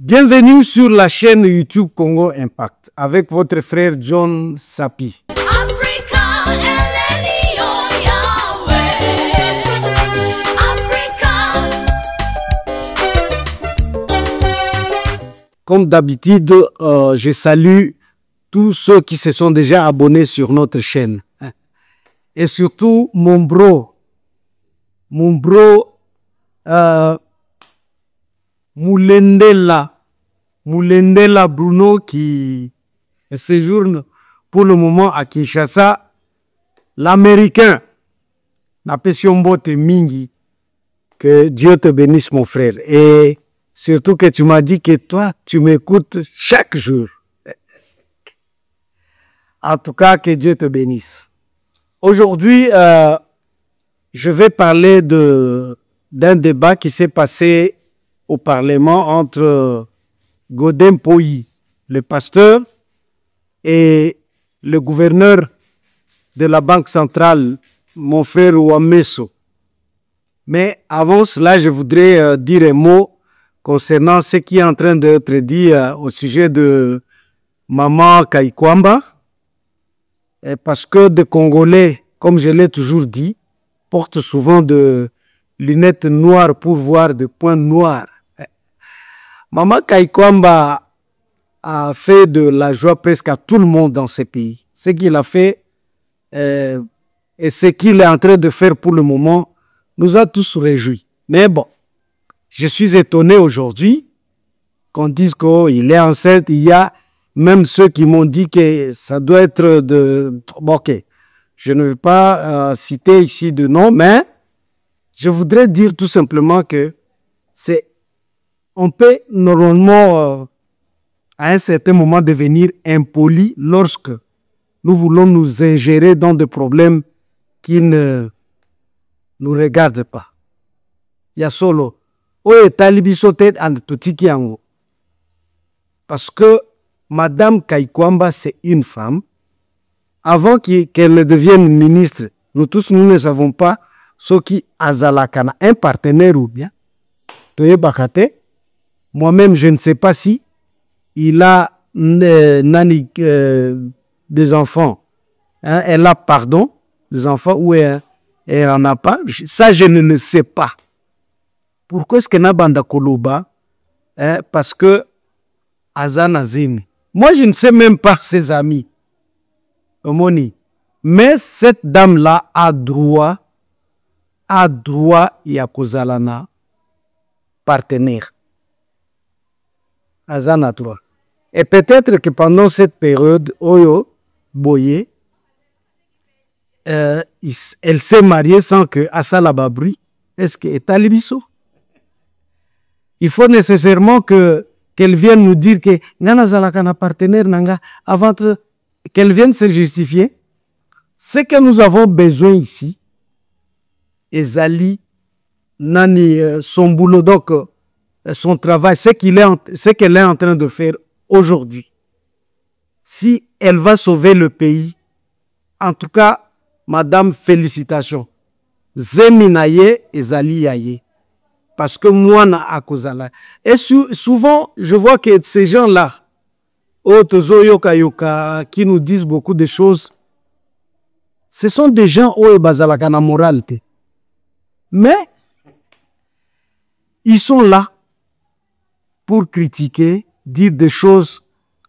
Bienvenue sur la chaîne YouTube Congo Impact avec votre frère John Sapi. Comme d'habitude, je salue tous ceux qui se sont déjà abonnés sur notre chaîne. Et surtout mon bro Moulendela Bruno qui séjourne pour le moment à Kinshasa, l'américain. Napesiombote Mingi, que Dieu te bénisse mon frère. Et surtout que tu m'as dit que toi, tu m'écoutes chaque jour. En tout cas, que Dieu te bénisse. Aujourd'hui, je vais parler d'un débat qui s'est passé au Parlement entre Godin Poyi, le pasteur, et le gouverneur de la Banque centrale, mon frère Ouamesso. Mais avant cela, je voudrais dire un mot concernant ce qui est en train d'être dit au sujet de Maman Kaikwamba, parce que des Congolais, comme je l'ai toujours dit, portent souvent de lunettes noires pour voir des points noirs. Maman Kaikwamba a fait de la joie presque à tout le monde dans ce pays. Ce qu'il a fait et ce qu'il est en train de faire pour le moment nous a tous réjouis. Mais bon, je suis étonné aujourd'hui qu'on dise qu'il est enceinte. Il y a même ceux qui m'ont dit que ça doit être de... Bon, ok, je ne vais pas citer ici de nom, mais je voudrais dire tout simplement que on peut normalement à un certain moment devenir impoli lorsque nous voulons nous ingérer dans des problèmes qui ne nous regardent pas. Il y a solo. Parce que Madame Kaikwamba, c'est une femme. Avant qu'elle ne devienne ministre, nous tous, nous ne savons pas ce qui azalakana, un partenaire ou bien. Moi-même, je ne sais pas si il a des enfants. Hein, elle a, pardon, des enfants ou elle n'en a pas. Ça, je ne le sais pas. Pourquoi est-ce qu'elle a banda koloba? Parce que Azanazini. Moi, je ne sais même pas ses amis. Mais cette dame-là a droit ya kozalana partenaire. Azana droit. Et peut-être que pendant cette période, Oyo Boye, elle s'est mariée sans que Asala Babri, est-ce que est Alibiso? Il faut nécessairement qu'elle vienne nous dire que Nana Zalakana partenaire Nanga avant qu'elle vienne se justifier. Ce que nous avons besoin ici, Ezali Nani son boulot, donc son travail, ce qu'elle est en train de faire aujourd'hui. Si elle va sauver le pays, en tout cas, madame, félicitations. Zeminaye Ezali Yaye. Parce que moi, na akozala. Et souvent, je vois que ces gens-là, qui nous disent beaucoup de choses, ce sont des gens qui bazalaka na moralité. Mais, ils sont là pour critiquer, dire des choses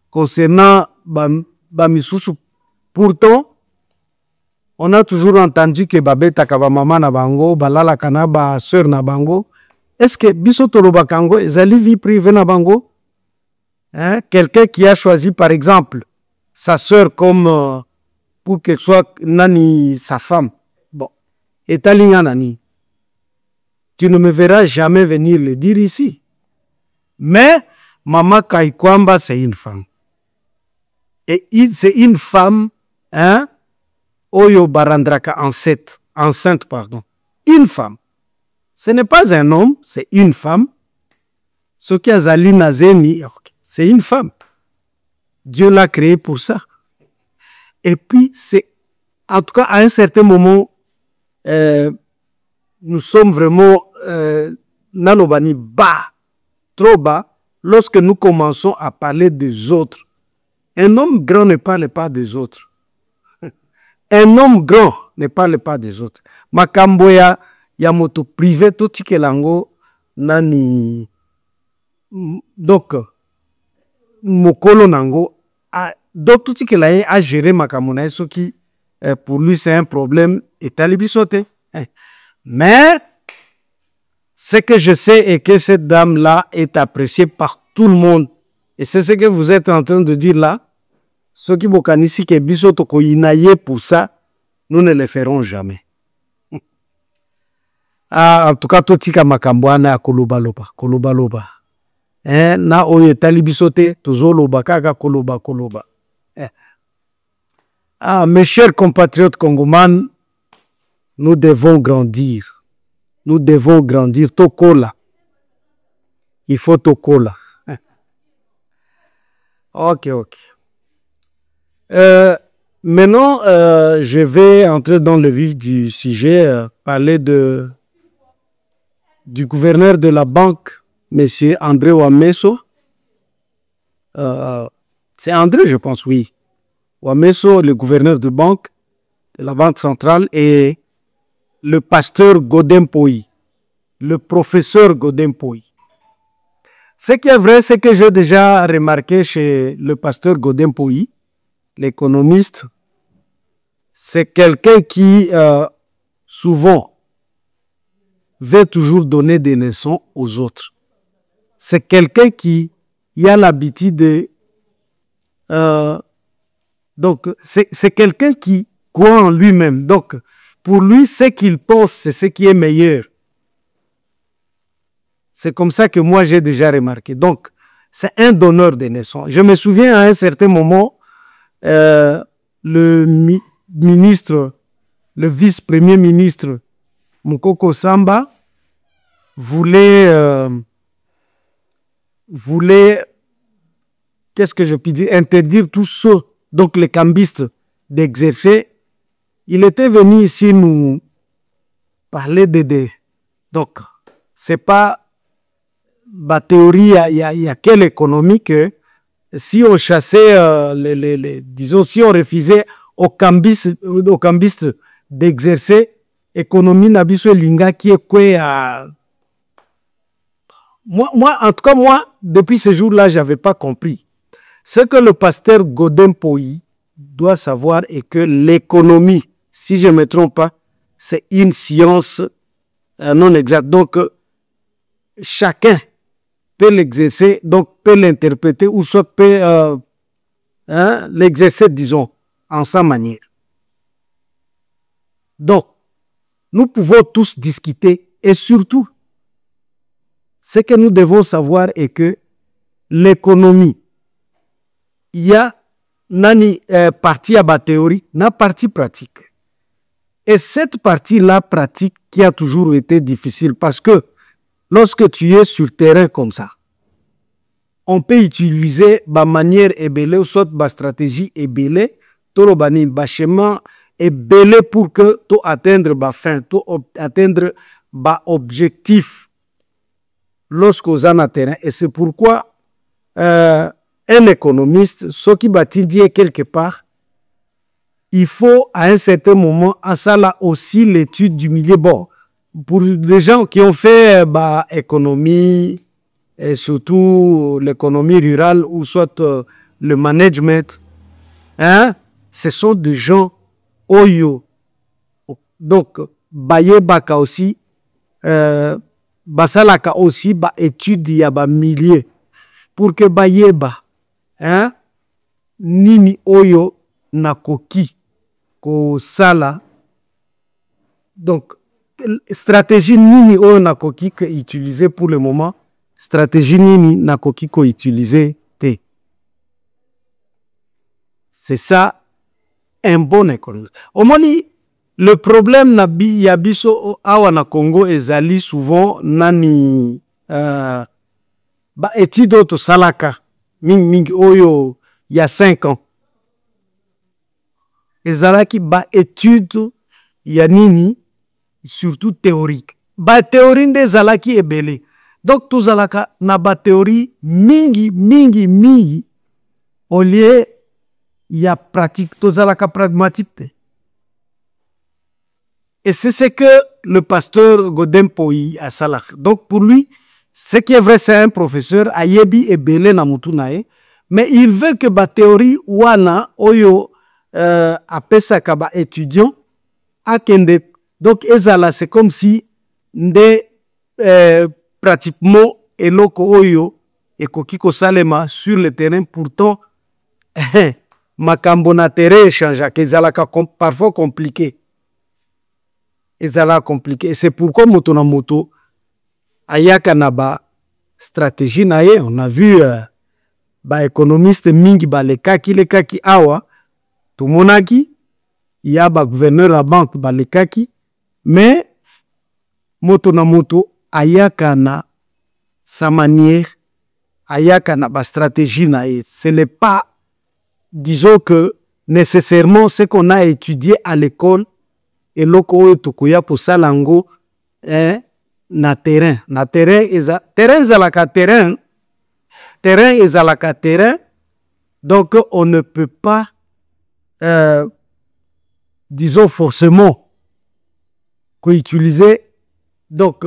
concernant Bamisusu. Pourtant, on a toujours entendu que Babeta Kaba Mama na bango, Balala Kanaba sœur na bango. Est-ce que Bisotoro Bakango, Zali vie privée na bango? Hein? Quelqu'un qui a choisi par exemple sa sœur comme pour qu'elle soit nani sa femme. Bon, et Talinga nani. Tu ne me verras jamais venir le dire ici. Mais Maman Kaikwamba, c'est une femme. Et c'est une femme, hein, Oyo Barandraka enceinte, pardon. Une femme. Ce n'est pas un homme, c'est une femme. Ce qui a Zali Nazeni, c'est une femme. Dieu l'a créé pour ça. Et puis, c'est, en tout cas, à un certain moment, nous sommes vraiment, nanobani bas, trop bas, lorsque nous commençons à parler des autres, un homme grand ne parle pas des autres. Un homme grand ne parle pas des autres. Makambo ya moto privé tout tikelango nani. Donc, mokolo nango, donc tout tikelango a géré makambo na eso qui pour lui c'est un problème et talibisote. Mais ce que je sais est que cette dame-là est appréciée par tout le monde. Et c'est ce que vous êtes en train de dire là. Ceux qui bokanisi ke biso toko inaye pour ça, nous ne le ferons jamais. En tout cas, tout tika makambwana ya koloba loba. Na oye tali biso te, tozo loba kaka koloba. Mes chers compatriotes congomans, nous devons grandir. Nous devons grandir. Tokola. Il faut tokola. Ok. Maintenant, je vais entrer dans le vif du sujet, parler du gouverneur de la banque, M. André Wameso. C'est André, je pense, oui. Wameso, le gouverneur de la banque centrale, et le pasteur Godin Poyi, le professeur Godin Poyi. Ce qui est vrai, c'est que j'ai déjà remarqué chez le pasteur Godin Poyi, l'économiste, c'est quelqu'un qui souvent veut toujours donner des leçons aux autres. C'est quelqu'un qui a l'habitude de... donc, c'est quelqu'un qui croit en lui-même. Donc, pour lui, ce qu'il pense, c'est ce qui est meilleur. C'est comme ça que moi, j'ai déjà remarqué. Donc, c'est un donneur de leçons. Je me souviens à un certain moment, le vice-premier ministre Mukoko Samba voulait qu'est-ce que je puis dire, interdire tous ceux, donc les cambistes, d'exercer. Il était venu ici nous parler donc, c'est pas ma théorie, il y a quelle économie que si on chassait, disons, si on refusait aux cambistes d'exercer, économie n'abisso linga qui est quoi à... Moi, en tout cas, depuis ce jour-là, je n'avais pas compris. Ce que le pasteur Godin Poyi doit savoir est que l'économie, si je ne me trompe pas, c'est une science non exacte. Donc, chacun peut l'exercer, donc peut l'interpréter ou soit peut l'exercer, disons, en sa manière. Donc, nous pouvons tous discuter et surtout, ce que nous devons savoir est que l'économie, il y a une partie à la théorie, une partie pratique. Et cette partie-là pratique qui a toujours été difficile parce que lorsque tu es sur terrain comme ça, on peut utiliser ma manière ébélée ou soit ma stratégie ébélée, torobani, ma chemin ébélé pour que tu atteindre ma fin, tu atteindre ma objectif lorsqu'on est en terrain. Et c'est pourquoi un économiste, ce qui va dire quelque part, il faut à un certain moment, à ça là aussi l'étude du milieu. Bon, pour les gens qui ont fait économie, et surtout l'économie rurale ou soit le management, ce sont des gens oyo. Donc, baye baka aussi, basalaka aussi étude ya ba milieu pour que baye nini oyo nakoki ko sala. Donc, stratégie nini oyo nakoki ko utiliser pour le moment, stratégie nini nakoki ko utiliser te. C'est ça un bon économiste. Au moins, le problème ya biso awa na Congo ezali souvent nani étude to salaka mingi oyo il y a 5 ans. Ezalaki étude ya nini surtout théorique. Théorie de zalaki ebele. Donc tozalaka na ba théorie mingi au lieu ya pratique, tozalaka pragmatique. Et c'est ce que le pasteur Godin Poyi a salak. Donc pour lui, ce qui est vrai, c'est un professeur, Ayebi et Belé Namutunae, mais il veut que la théorie wana oyo apesa kaba étudiant akende. Donc ezala, c'est comme si nde pratiquement eloko oyo ekokiko salema sur le terrain. Pourtant makambo na terrain change, ezalaka parfois compliqué. Ezala compliqué. Et c'est pourquoi moto na moto ayaka na ba stratégie na ye. On a vu ba économiste mingi ba lekaki awa tumonaki ya ba gouverneur la banque ba lekaki, mais moto na moto ayaka na sa manière, ayaka na ba stratégie na ye. Ce n'est pas, disons que nécessairement ce qu'on a étudié à l'école et loko oyo tokoya posalango na terrain. Na terrain ezalaka terrain. Terrain ezalaka terrain. Donc on ne peut pas disons forcément utiliser donc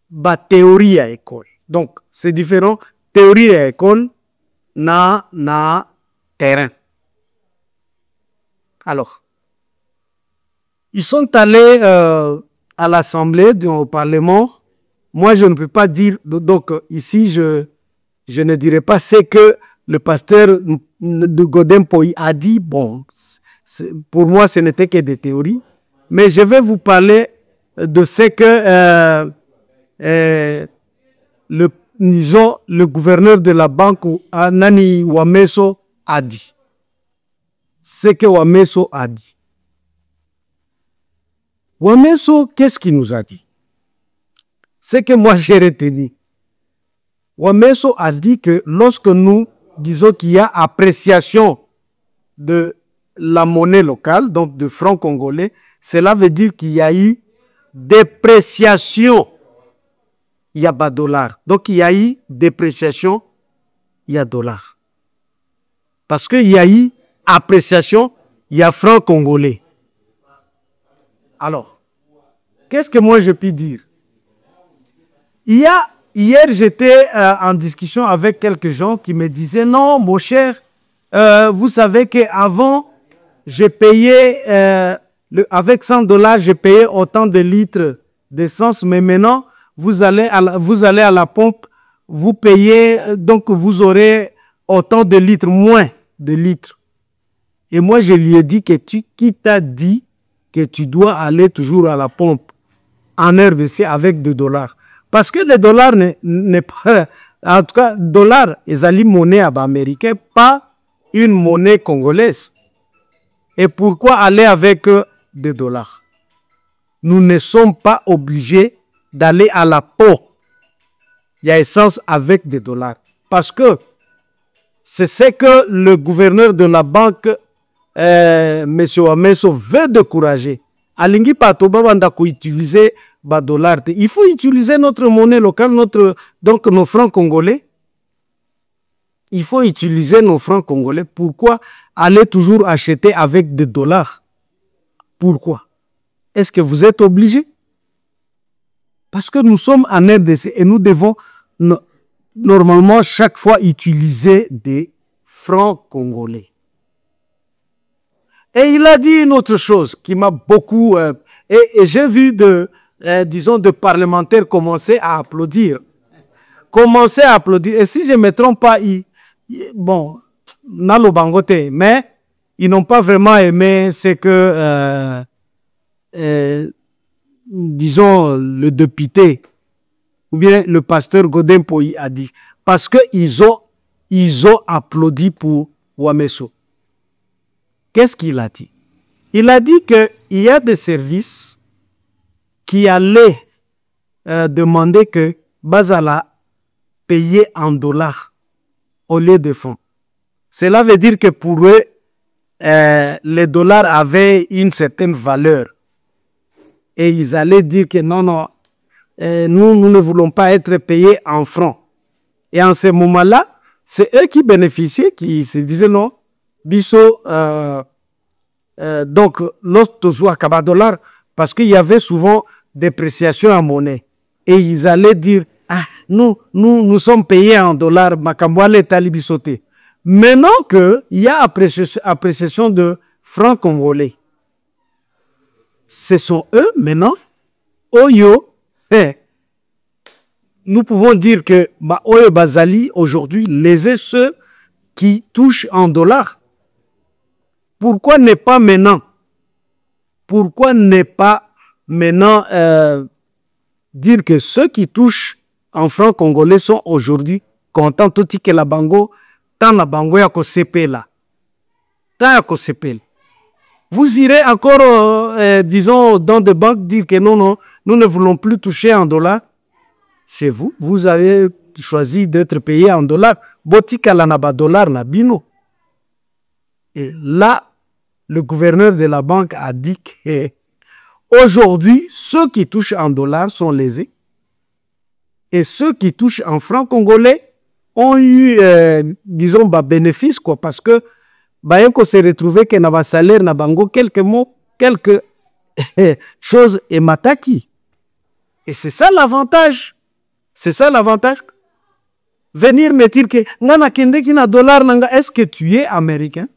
ba théorie à école. Donc c'est différent, théorie à école na terrain. Alors ils sont allés à l'Assemblée, au Parlement. Moi, je ne peux pas dire, donc ici, je ne dirais pas ce que le pasteur de Godin Poyi a dit. Bon, pour moi, ce n'était que des théories. Mais je vais vous parler de ce que le gouverneur de la banque, Nani Wameso, a dit. Ce que Wameso a dit. Wameso, qu'est-ce qu'il nous a dit? C'est que moi j'ai retenu. Wameso a dit que lorsque nous disons qu'il y a appréciation de la monnaie locale, donc de francs congolais, cela veut dire qu'il y a eu dépréciation. Il n'y a pas de dollar. Donc il y a eu dépréciation, il y a dollar. Parce qu'il y a eu appréciation, il y a francs congolais. Alors, qu'est-ce que moi je puis dire? Hier, j'étais en discussion avec quelques gens qui me disaient, non, mon cher, vous savez qu'avant, j'ai payé, avec 100 $, j'ai payé autant de litres d'essence, mais maintenant, vous allez à la pompe, vous payez, donc vous aurez autant de litres, moins de litres. Et moi, je lui ai dit que qui t'a dit que tu dois aller toujours à la pompe en RVC avec $2. Parce que le dollar n'est pas... En tout cas, dollar est une monnaie américaine, pas une monnaie congolaise. Et pourquoi aller avec des dollars? Nous ne sommes pas obligés d'aller à la pompe. Il y a essence avec des dollars. Parce que c'est ce que le gouverneur de la banque M. Wameso veut décourager. Alingi patoba banda ko utiliser ba dollar. Il faut utiliser notre monnaie locale, donc nos francs congolais. Il faut utiliser nos francs congolais. Pourquoi aller toujours acheter avec des dollars? Pourquoi? Est-ce que vous êtes obligé? Parce que nous sommes en RDC et nous devons normalement chaque fois utiliser des francs congolais. Et il a dit une autre chose qui m'a beaucoup... et j'ai vu disons, de parlementaires commencer à applaudir. Commencer à applaudir. Et si je ne me trompe pas, bon, Nalo Bangote, mais ils n'ont pas vraiment aimé ce que, disons, le député ou bien le pasteur Godin Poyi a dit. Parce qu'ils ont applaudi pour Wameso. Qu'est-ce qu'il a dit? Il a dit qu'il y a des services qui allaient demander que Bazala paye en dollars au lieu de fonds. Cela veut dire que pour eux, les dollars avaient une certaine valeur. Et ils allaient dire que non, nous ne voulons pas être payés en francs. Et en ce moment-là, c'est eux qui bénéficiaient, qui se disaient non, biso, donc, l'autre dollar, parce qu'il y avait souvent dépréciation en monnaie. Et ils allaient dire, ah, nous sommes payés en dollars, Makambouale talibisoté. Maintenant qu'il y a appréciation de francs congolais, ce sont eux maintenant, Oyo, nous pouvons dire que Oyo Bazali, aujourd'hui, les ceux qui touchent en dollars. Pourquoi ne pas maintenant? Pourquoi ne pas maintenant dire que ceux qui touchent en francs congolais sont aujourd'hui contents tout que la bango, tant la bango ya kosepe là. Tant ya kosepe. Vous irez encore, disons, dans des banques dire que non, nous ne voulons plus toucher en dollars. C'est vous, vous avez choisi d'être payé en dollars. Botika la naba dollar na bino. Et là, le gouverneur de la banque a dit que aujourd'hui, ceux qui touchent en dollars sont lésés. Et ceux qui touchent en francs congolais ont eu, disons, bénéfice, quoi, parce que Bayeko s'est retrouvé que na salaire na bango quelques mots, quelques choses et mataki. Et c'est ça l'avantage. C'est ça l'avantage. Venir me dire que ngana kende ki na dollar nanga, est-ce que tu es américain?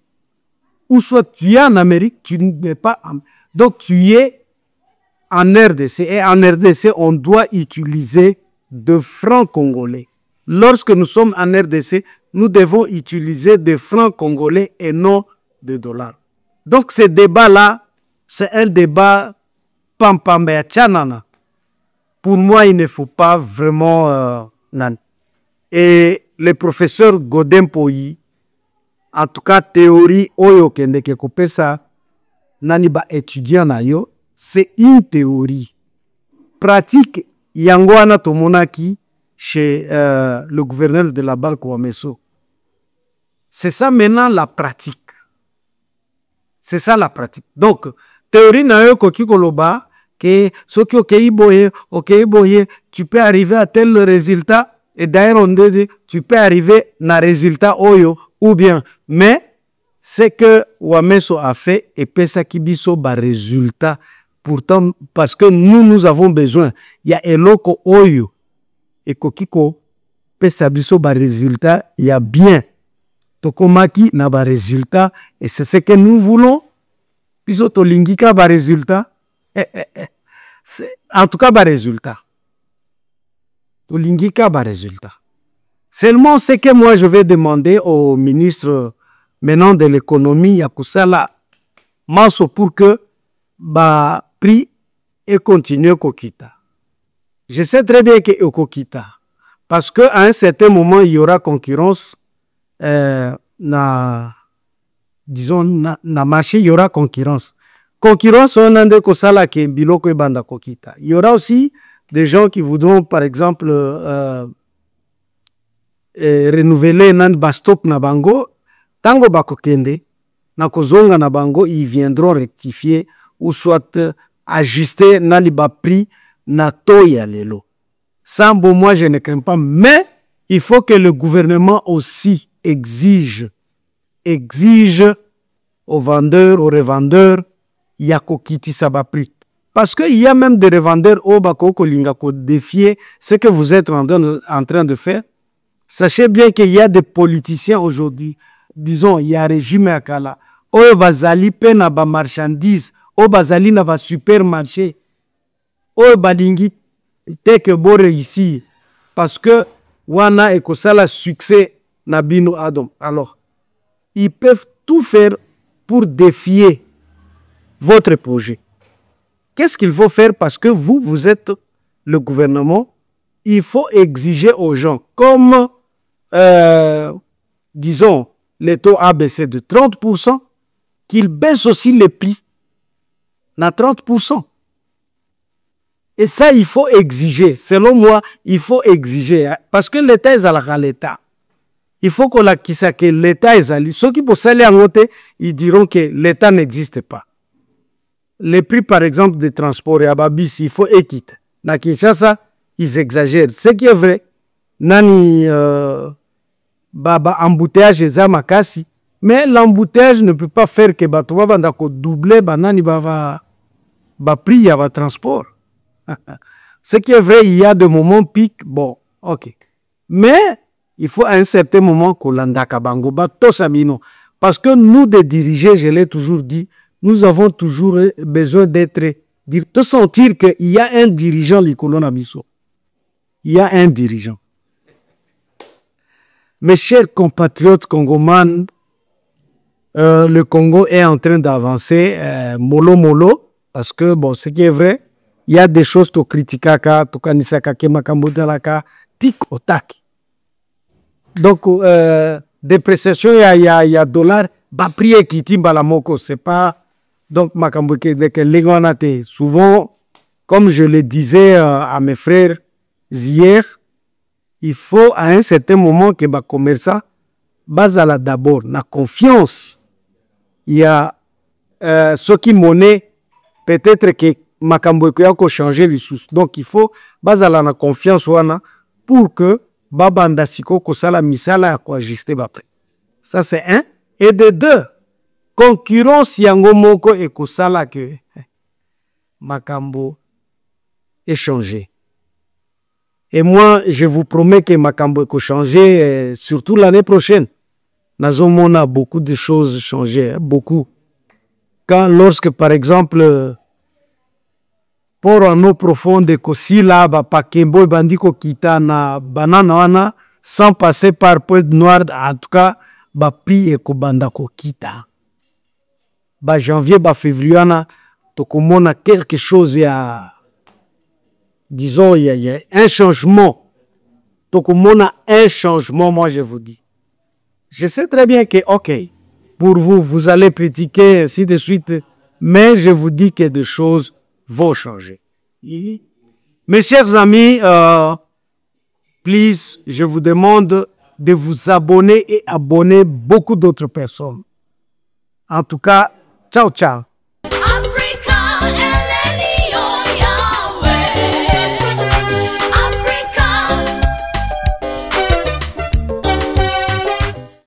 Ou soit tu es en Amérique, tu n'es pas en... Donc tu es en RDC. Et en RDC, on doit utiliser de francs congolais. Lorsque nous sommes en RDC, nous devons utiliser des francs congolais et non de dollars. Donc ce débat-là, c'est un débat pampambe tchanana. Pour moi, il ne faut pas vraiment... Et le professeur Godin Poyi, en tout cas, théorie, oyo kendeke kopesa, nani ba étudiant na yo, c'est une théorie. Pratique, yangoana tomonaki chez le gouverneur de la banque Wameso. C'est ça maintenant la pratique. C'est ça la pratique. Donc, théorie na yo koki koloba, que soki okei boye, tu peux arriver à tel résultat, et d'ailleurs on dit, tu peux arriver à résultat oyo, ou bien, mais c'est que Wameso a fait et pesa kibiso ba résultat. Pourtant, parce que nous avons besoin. Il y a eloko oyo et kokiko pesa biso ba résultat. Il y a bien tokomaki na ba résultat et c'est ce que nous voulons. Biso to lingika ba résultat. En tout cas ba résultat. To lingika ba résultat. Seulement ce que moi je vais demander au ministre maintenant de l'économie Yakusala Maso pour que ba prix et continue kokita. Je sais très bien que kokita parce que à un certain moment il y aura concurrence disons na marché il y aura concurrence. Concurrence on a de kosala ke biloko banda kokita. Il y aura aussi des gens qui voudront par exemple renouveler nan bastop na bango tango bakokende na kozonga na bango ils viendront rectifier ou soit ajuster na liba prix na toya lelo. Sambo moi je ne crains pas, mais il faut que le gouvernement aussi exige aux vendeurs, aux revendeurs yakokiti saba prix. Parce qu'il y a même des revendeurs au bako kolinga ko défier ce que vous êtes en train de faire. Sachez bien qu'il y a des politiciens aujourd'hui, disons, il y a régime akala, oyo bazali pe na ba marchandise, oyo bazali na ba supermarché, oyo balingi teke bore ici, parce que wana ekosala succès na bino Adam. Alors, ils peuvent tout faire pour défier votre projet. Qu'est-ce qu'il faut faire? Parce que vous êtes le gouvernement, il faut exiger aux gens, comme disons, les taux a baissé de 30%, qu'ils baissent aussi les prix à 30%. Et ça, il faut exiger. Selon moi, il faut exiger. Hein, parce que l'État est à l'État. Il faut que l'État est à lui. Ceux qui peuvent aller en côté, ils diront que l'État n'existe pas. Les prix, par exemple, des transports et à Babis, il faut équiter. Na Kinshasa, ils exagèrent. Ce qui est vrai, nani embouteillage eza makasi, mais l'embouteillage ne peut pas faire que bato babanda ko doubler banani prix ya ba transport. Ce qui est vrai, il y a des moments pics, bon, ok. Mais il faut à un certain moment que l'andaka bango bato samino. Parce que nous, des dirigeants, je l'ai toujours dit, nous avons toujours besoin de sentir qu'il y a un dirigeant, l'Ikolon Abisso. Il y a un dirigeant. Mes chers compatriotes congomans, le Congo est en train d'avancer mollo, parce que, bon, ce qui est vrai, il y a des choses to kritikaka, to kanisaka ke makambotalaka, tic au tac. Donc, dépréciation, il y a dollar, ba prier qui timba la moko, c'est pas, donc, makamboke, que l'égonate, souvent, comme je le disais à mes frères hier, il faut à un certain moment que les commerçants basent d'abord la confiance. Il y a ce qui monnaie, peut-être que Makamboke a changé les sous. Donc il faut baser la confiance pour que Babanda Siko Kosala Misala a ajuster. Ça c'est un. Et de deux, concurrence Yango Moko et Kosala que Makambo est changé. Et moi, je vous promets que Makambo va changer, surtout l'année prochaine. On a beaucoup de choses changées, beaucoup. Lorsque, par exemple, pour un eau profonde, que là, Pakembo bandiko kita na banana wana, sans passer par peu de noir, en tout cas, prix et bandako kita. Janvier, février, on a quelque chose à. Disons, il y a un changement. Donc, on a un changement, moi, je vous dis. Je sais très bien que, ok, pour vous, vous allez critiquer, ainsi de suite, mais je vous dis que des choses vont changer. Mes chers amis, please, je vous demande de vous abonner et abonner beaucoup d'autres personnes. En tout cas, ciao, ciao.